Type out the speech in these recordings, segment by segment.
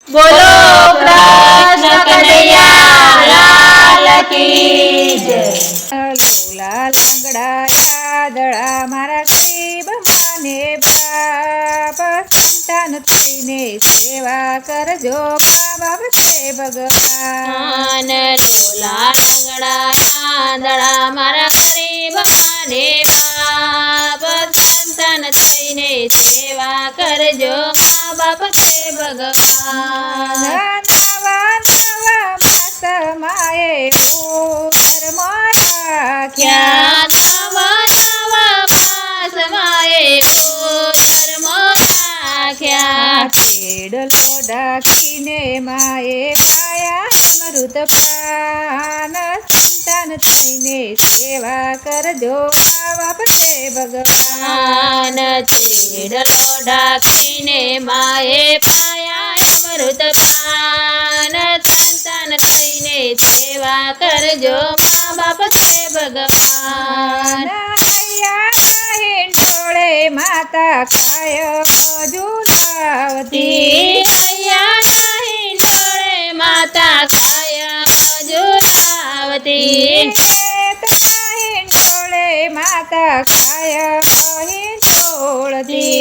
બોલો કૃષ્ણ કનૈયા લાલ કી જય। લોલા લાંગડા યાદળા મારા ગરીબ માને બાપ સંતાન થઈને સેવા કરજો મા બાપ છે ભગવાન। લોલા લાંગડા યાદળા મારા ગરીબ માને બાપ સંતાન થઈને સેવા કરજો મા બાપ છે ભગવાન। નવા નવા માસમાએ ધર્મ રાખ્યા નવા નવા માસમાએ ધર્મ રાખ્યા। ખેડલો ડાકીને માએ પાયા અમૃત પાન સંતાન થઈને સેવા કરજો મા બાપ છે ભગવાન। છેડલો ઢાંકીને માએ પાયા અમૃત પાન સંતાન થઈને સેવા કરજો મા બાપ છે ભગવાન। હિંડોળે માતા ખાય ઝુલાવતી અહીંયા હિંડોળે માતા ખાય ઝુલાવતી। હિંડોળે માતા ખાય હિંડોળતી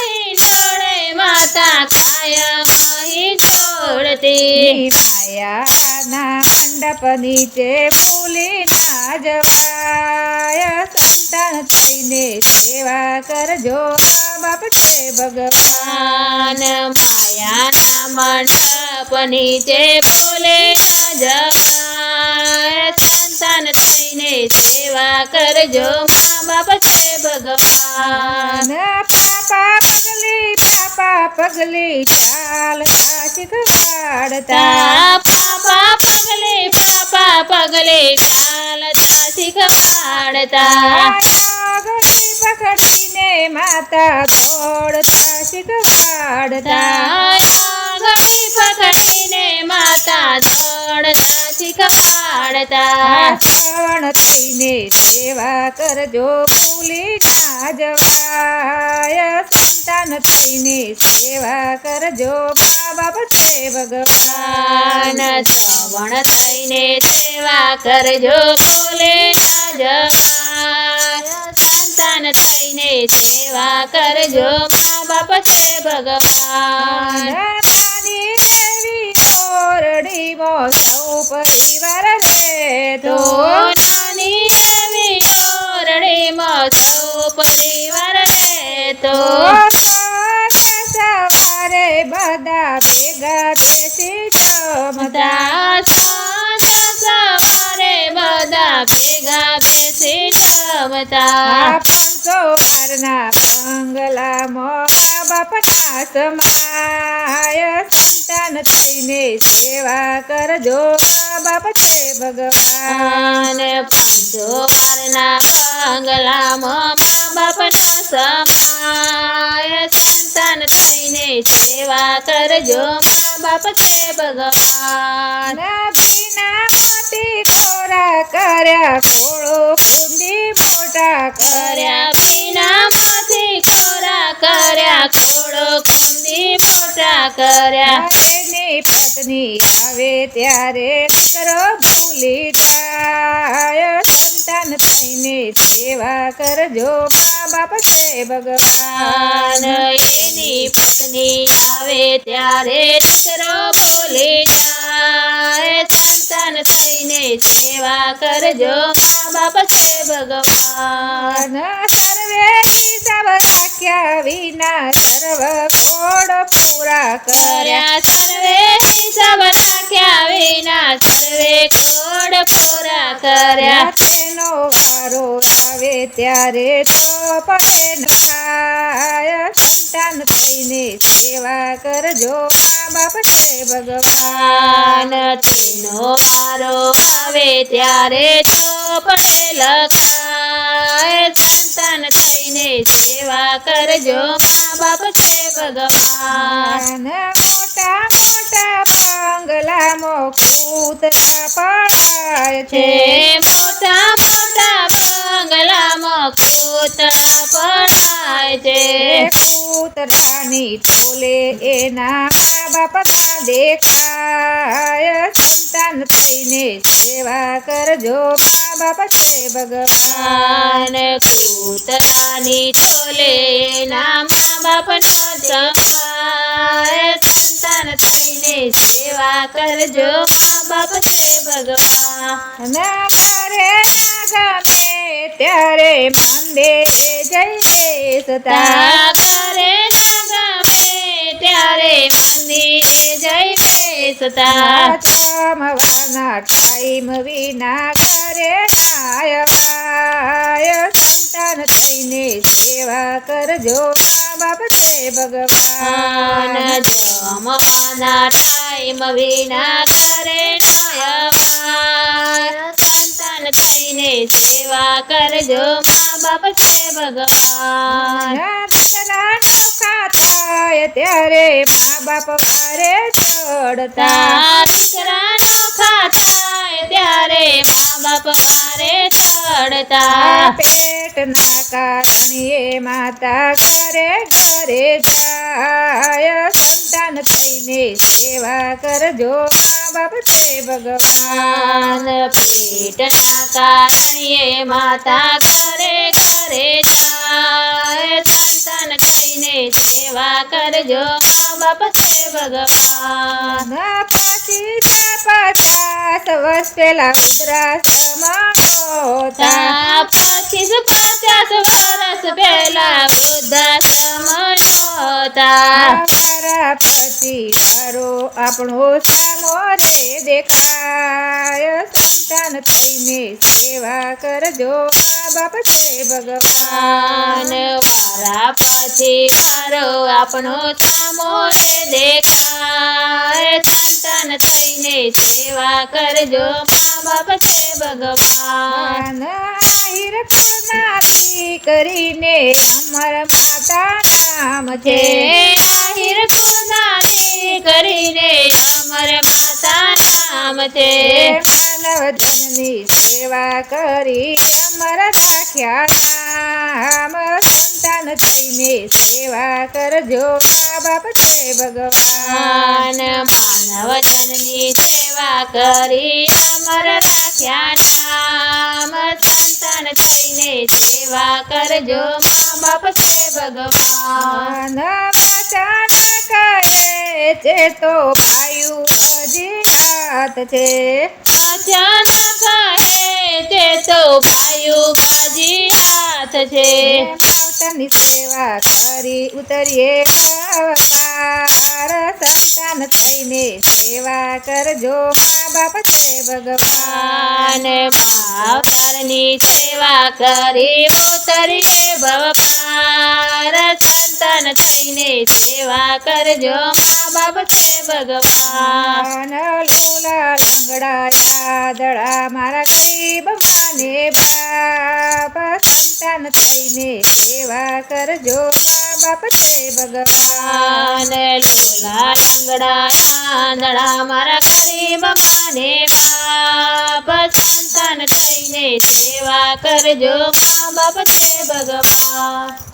હિંડોળે માતા ખાય હિંડોળતી। માયાના મંડપ નીચે ભૂલી ના જવાય સંતાન થઈને સેવા કરજો મા બાપ છે ભગવાન। માયાના મંડપ નીચે બોલે ન જવાય સંતાન થઈને સેવા કરજો મા બાપ છે ભગવાન। પાપા પગલી ચાલતા શીખવાડતા પાપા પગલે ચાલતા શીખવાડતા। ઘડી પકડીને માતા દોડતા શીખવાડતા ઘડી પકડીને માતા દોડતા શીખવાડતા। શ્રવણ થઈને સેવા કરજો ભૂલી ના જવાય સંતાન થઈને સેવા કરજો મા બાપ છે ભગવાન। શ્રવણ થઈને સેવા કરજો બોલે ન જવાય સંતાન થઈને સેવા કરજો મા બાપ છે ભગવાન। નાની એવી ઓરડીમાં સૌ પરિવાર રહેતો નાની એવી ઓરડીમાં સૌ પરિવાર રહેતો। સવારે બધા ભેગા બેસી જમતા સાંજ સવારે બધા ભેગા બેસી જમતા। પાંચસો વારના બંગલામાં મા બાપના સમાય સંતાન થઈને સેવા કરજો મા બાપ છે ભગવાન। પાંચસો વારના બંગલામાં મા બાપના સમાય સંતાન થઈને સેવા કરજો મા બાપ છે ભગવાન। ભીના મોતી કોરા કર્યા ખોળો કુંડી મોટા કર્યા ભીનામાંથી કોરા કર્યા ખોડો કુંડી મોટા કર્યા। એની પત્ની આવે ત્યારે દીકરો ભૂલી જાય સંતાન થઈને સેવા કરજો મા બાપ છે ભગવાન। એની પત્ની આવે ત્યારે દીકરો ભૂલી જાય સંતાન થઈને સેવા કરજો મા બાપ છે ભગવાન। સર્વે હિસાબ રાખ્યા વિના સર્વ કોડ પૂરા કર્યા સર્વે હિસાબ રાખ્યા વિના સર્વે કોડ પૂરા કર્યા। તેનો વારો આવે ત્યારે ચોપડે નખાય સંતાન થઈને સેવા કરજો મા બાપ છે ભગવાન। તેનો વારો આવે ત્યારે ચોપડે લખાય સંતાન થઈને સેવા કરજો મા બાપ છે ભગવાન। મોટા મોટા બંગલા બંગલામાં કૂતરા પડાય છે છે. મોટા મોટા બંગલામાં કૂતરા પડાય છે. કૂતરાની ટોલે એના મા બાપ ના દેખાય. સંતાન થઈને સેવા કરજો, મા બાપ છે ભગવાન. કૂતરાની ટોલે ના મા બાપ નો જમાય. સંતાન થઈને સેવા કરજો, મા બાપ છે ભગવાન. ના ઘરે ના ગમે ત્યારે મંદિરે જઈએ સતા. કરે ના ગમે ત્યારે મંદિરે જઈ બેસતા. જમવાના ટાઈમ વિના ઘરે ના અવાય. સંતાન થઈને સેવા કરજો, મા બાપ છે ભગવાન. જમવાના ટાઈમ વિના ઘરે ન અવાય. સંતાન થઈને સેવા કરજો, મા બાપ છે ભગવાન. દીકરા નોખા થાય ત્યારે મા બાપ વારે ચડતા. દીકરા નોખા થાય ત્યારે મા બાપ વારે ચડતા. પેટના કારણીએ માતા ઘરે ઘરે જાય. સંતાન થઈને સેવા કરજો, મા બાપ છે ભગવાન. પેટના કારણે માતા ઘરે ઘરે જાય. સંતાન થઈને સેવા કરજો, મા બાપ છે ભગવાન. પછી 50 વર્ષ પેલા વૃદ્ધાશ્રમમાં નહોતા. પછી 50 વર્ષ પહેલા વૃદ્ધાશ્રમ નહોતા. મારા પરિવારો આપણો સામો રે દેખાય. સંતાન થઈને સેવા કરજો, મા બાપ છે ભગવાન. વારા પછી વારો આપણો સામો રે દેખાય. સંતાન થઈને સેવા કરજો, મા બાપ છે ભગવાન. આહિર કુળનાથી કરીને અમર માતા નામ છે. આહિર કુળનાથી કરીને અમર માતા નામ છે. માનવ જનની સેવા કરી અમર રાખ્યા નામ. સંતાન થઈને સેવા કરજો, મા બાપ છે ભગવાન. માનવ જનની સેવા કરી અમર રાખ્યા નામ. સંતાન થઈને સેવા કરજો, મા બાપ છે ભગવાન. વચન કહે છે તો ભાયું હજી હાથ છે. વચન કહે છે તો ભાયું બાજી હાથ છે. માવતરની સેવા કરી ઉતરીએ પાર. સંતાન થઈને સેવા કરજો, મા બાપ છે ભગવાન. માવતરની સેવા કરી ઉતરીએ ભવપાર. સંતાન થઈને સેવા કરજો, મા બાપ છે ભગવાન. લોલા લંગડા યાદડા મારા ગરીબ માને બાપ. સંતાન થઈને સેવા કરજો, મા બાપ છે ભગવાન. લોલા લંગડા આંધળા મારા ગરીબ માને બાપ. સંતાન થઈને સેવા કરજો, મા બાપ છે ભગવાન.